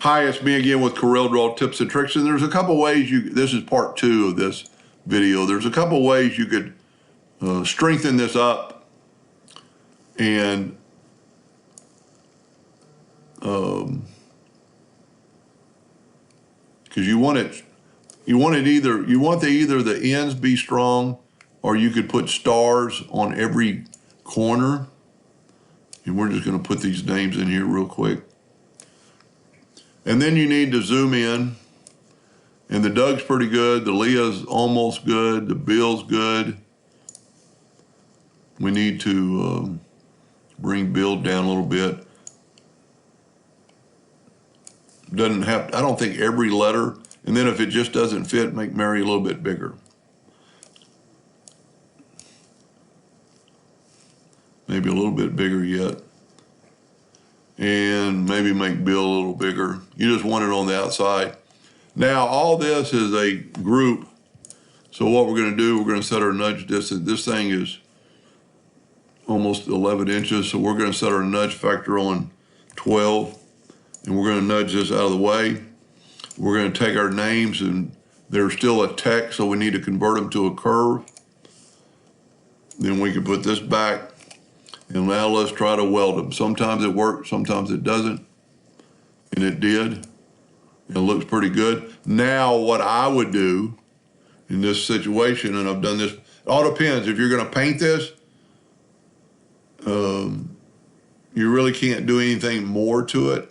Hi, it's me again with Corel Draw Tips and Tricks, and there's a couple ways this is part 2 of this video. There's a couple ways you could strengthen this up and because you want either the ends be strong, or you could put stars on every corner. And we're just going to put these names in here real quick. And then you need to zoom in. And the Doug's pretty good. The Leah's almost good. The Bill's good. We need to bring Bill down a little bit. Doesn't have, I don't think every letter. And then if it just doesn't fit, make Mary a little bit bigger. Maybe a little bit bigger yet. And maybe make Bill a little bigger. You just want it on the outside. Now, all this is a group. So what we're going to do, we're going to set our nudge distance. This thing is almost 11 inches. So we're going to set our nudge factor on 12. And we're going to nudge this out of the way. We're going to take our names, and they're still a text, so we need to convert them to a curve. Then we can put this back. And now let's try to weld them. Sometimes it works, sometimes it doesn't. And it did. It looks pretty good. Now what I would do in this situation, and I've done this, it all depends. If you're going to paint this, you really can't do anything more to it.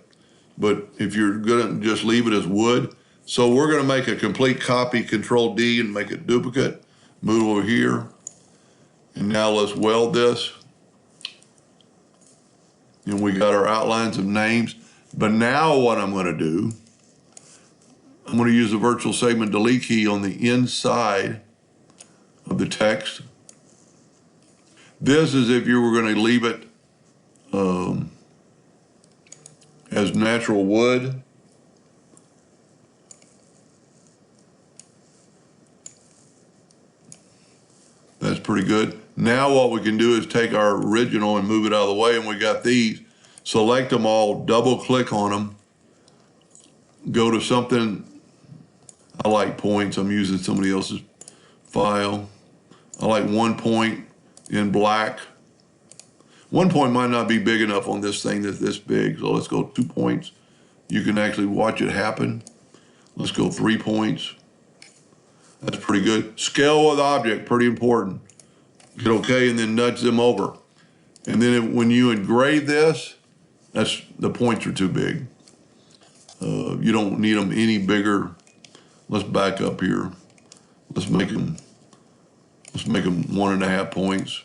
But if you're going to just leave it as wood. So we're going to make a complete copy, Control D, and make a duplicate. Move over here. And now let's weld this. And we got our outlines of names. But now what I'm going to do, I'm going to use the virtual segment delete key on the inside of the text. This is if you were going to leave it as natural wood. That's pretty good. Now what we can do is take our original and move it out of the way, and we got these. Select them all, double click on them, go to something. I like points. I'm using somebody else's file. I like 1 point in black. 1 point might not be big enough on this thing that's this big, so let's go 2 points. You can actually watch it happen. Let's go 3 points. That's pretty good. Scale with object, pretty important. Hit OK and then nudge them over. And then when you engrave this, the points are too big. You don't need them any bigger. Let's back up here. Let's make them 1.5 points.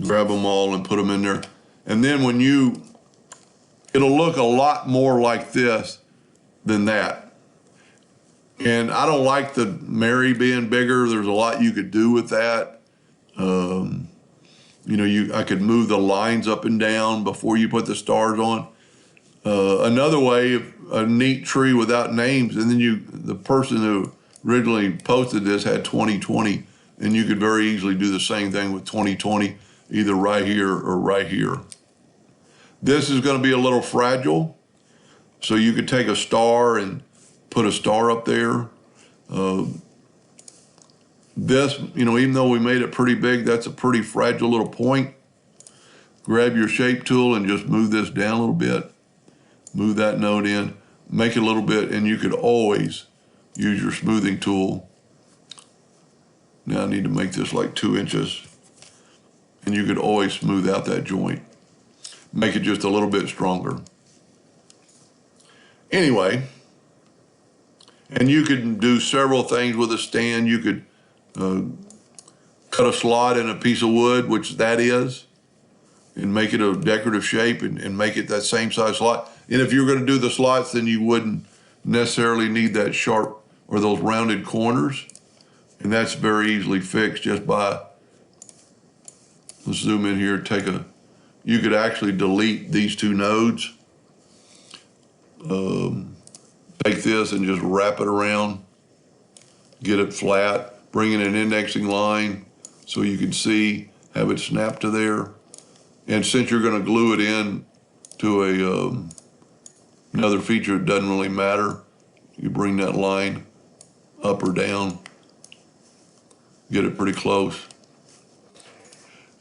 Grab them all and put them in there. And then it'll look a lot more like this than that. And I don't like the Mary being bigger. There's a lot you could do with that. I could move the lines up and down before you put the stars on. Another way, a neat tree without names, and then the person who originally posted this had 2020, and you could very easily do the same thing with 2020, either right here or right here. This is going to be a little fragile, so you could take a star and put a star up there. This, even though we made it pretty big, that's a pretty fragile little point. Grab your shape tool and just move this down a little bit. Move that node in, make it a little bit, and you could always use your smoothing tool. Now I need to make this like 2 inches. And you could always smooth out that joint. Make it just a little bit stronger. Anyway, and you can do several things with a stand. You could cut a slot in a piece of wood, which that is, and make it a decorative shape and make it that same size slot. And if you're going to do the slots, then you wouldn't necessarily need that sharp or those rounded corners. And that's very easily fixed just by, let's zoom in here, you could actually delete these 2 nodes. Take this and just wrap it around, get it flat, bring in an indexing line so you can see, have it snap to there. And since you're going to glue it in to another feature, it doesn't really matter. You bring that line up or down, get it pretty close.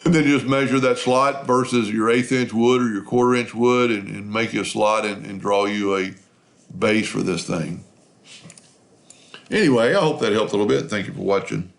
And then just measure that slot versus your 1/8 inch wood or your 1/4 inch wood and make you a slot and draw you a base for this thing. Anyway, I hope that helped a little bit. Thank you for watching.